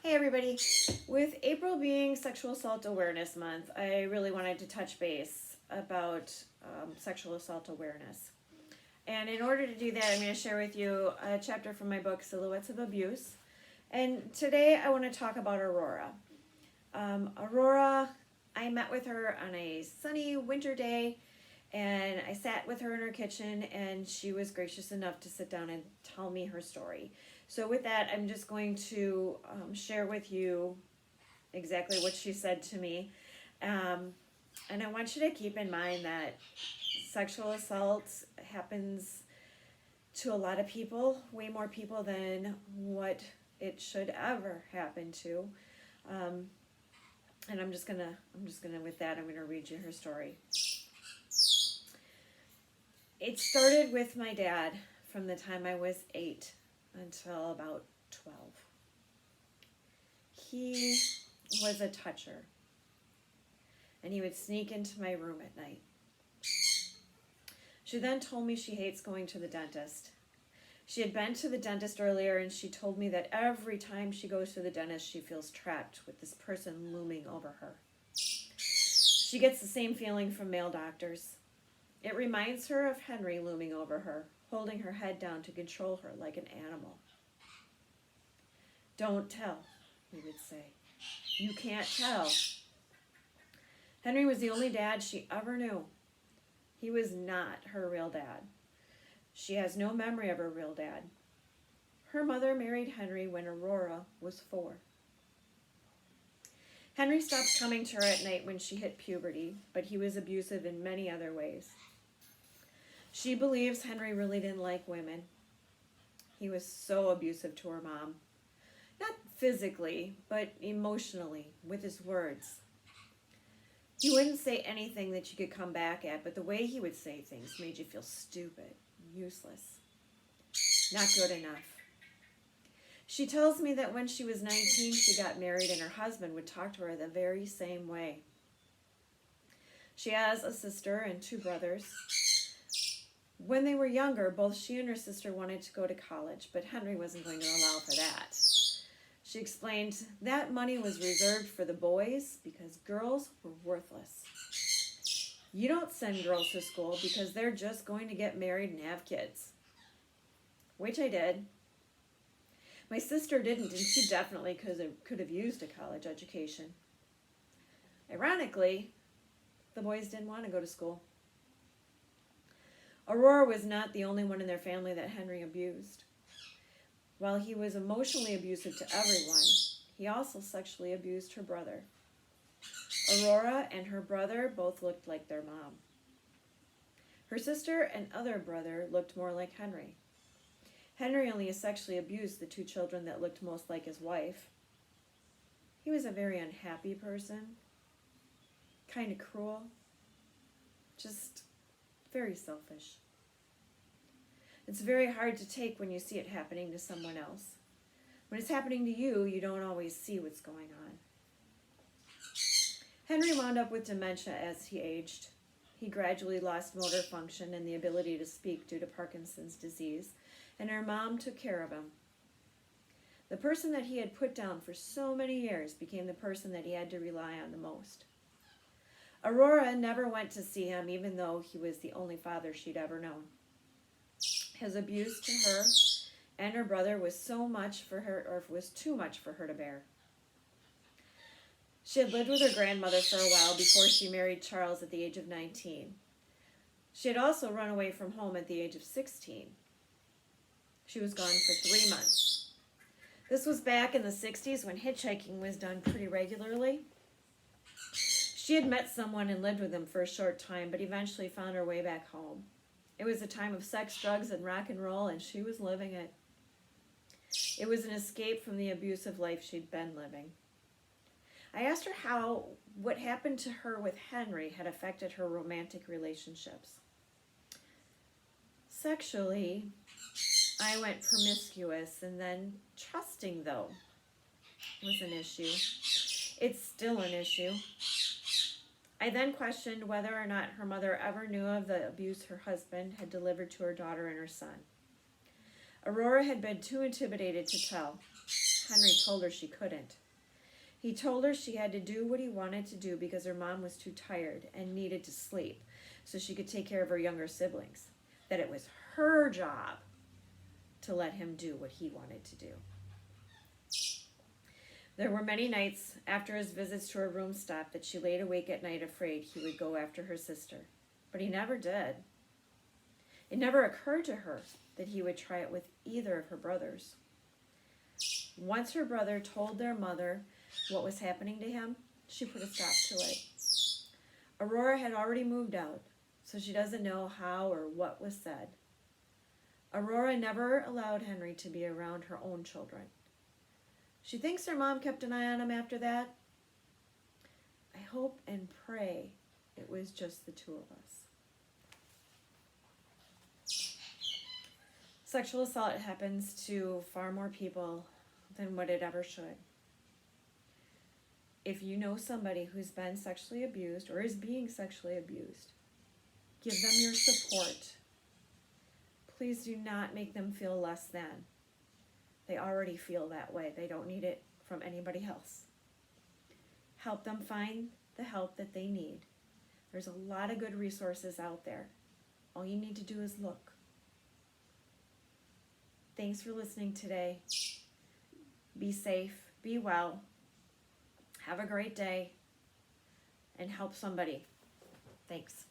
Hey everybody. With April being Sexual Assault Awareness Month, I really wanted to touch base about sexual assault awareness. And in order to do that, I'm going to share with you a chapter from my book, Silhouettes of Abuse. And today I want to talk about Aurora. Aurora, I met with her on a sunny winter day, and I sat with her in her kitchen, and she was gracious enough to sit down and tell me her story. So with that, I'm just going to share with you exactly what she said to me. And I want you to keep in mind that sexual assault happens to a lot of people, way more people than what it should ever happen to. And I'm just gonna with that, I'm gonna read you her story. It started with my dad from the time I was 8 until about 12. He was a toucher, and he would sneak into my room at night. She then told me she hates going to the dentist. She had been to the dentist earlier, and she told me that every time she goes to the dentist, she feels trapped with this person looming over her. She gets the same feeling from male doctors. It reminds her of Henry looming over her, holding her head down to control her like an animal. "Don't tell," he would say. "You can't tell." Henry was the only dad she ever knew. He was not her real dad. She has no memory of her real dad. Her mother married Henry when Aurora was 4. Henry stopped coming to her at night when she hit puberty, but he was abusive in many other ways. She believes Henry really didn't like women. He was so abusive to her mom. Not physically, but emotionally, with his words. He wouldn't say anything that you could come back at, but the way he would say things made you feel stupid, useless, not good enough. She tells me that when she was 19, she got married and her husband would talk to her the very same way. She has a sister and 2 brothers. When they were younger, both she and her sister wanted to go to college, but Henry wasn't going to allow for that. She explained that money was reserved for the boys because girls were worthless. You don't send girls to school because they're just going to get married and have kids. Which I did. My sister didn't, and she definitely could have used a college education. Ironically, the boys didn't want to go to school. Aurora was not the only one in their family that Henry abused. While he was emotionally abusive to everyone, he also sexually abused her brother. Aurora and her brother both looked like their mom. Her sister and other brother looked more like Henry. Henry only sexually abused the 2 children that looked most like his wife. He was a very unhappy person, kind of cruel, just very selfish. It's very hard to take when you see it happening to someone else. When it's happening to you, you don't always see what's going on. Henry wound up with dementia as he aged. He gradually lost motor function and the ability to speak due to Parkinson's disease, and her mom took care of him. The person that he had put down for so many years became the person that he had to rely on the most. Aurora never went to see him, even though he was the only father she'd ever known. His abuse to her and her brother was too much for her to bear. She had lived with her grandmother for a while before she married Charles at the age of 19. She had also run away from home at the age of 16. She was gone for 3 months. This was back in the 60s when hitchhiking was done pretty regularly. She had met someone and lived with him for a short time, but eventually found her way back home. It was a time of sex, drugs, and rock and roll, and she was living it. It was an escape from the abusive life she'd been living. I asked her how what happened to her with Henry had affected her romantic relationships. Sexually, I went promiscuous, and then trusting, though, was an issue. It's still an issue. I then questioned whether or not her mother ever knew of the abuse her husband had delivered to her daughter and her son. Aurora had been too intimidated to tell. Henry told her she couldn't. He told her she had to do what he wanted to do because her mom was too tired and needed to sleep so she could take care of her younger siblings. That it was her job to let him do what he wanted to do. There were many nights after his visits to her room stopped that she laid awake at night afraid he would go after her sister. But he never did. It never occurred to her that he would try it with either of her brothers. Once her brother told their mother what was happening to him, she put a stop to it. Aurora had already moved out, so she doesn't know how or what was said. Aurora never allowed Henry to be around her own children. She thinks her mom kept an eye on him after that. I hope and pray it was just the two of us. Sexual assault happens to far more people than what it ever should. If you know somebody who's been sexually abused or is being sexually abused, give them your support. Please do not make them feel less than. They already feel that way. They don't need it from anybody else. Help them find the help that they need. There's a lot of good resources out there. All you need to do is look. Thanks for listening today. Be safe, be well, have a great day, and help somebody. Thanks.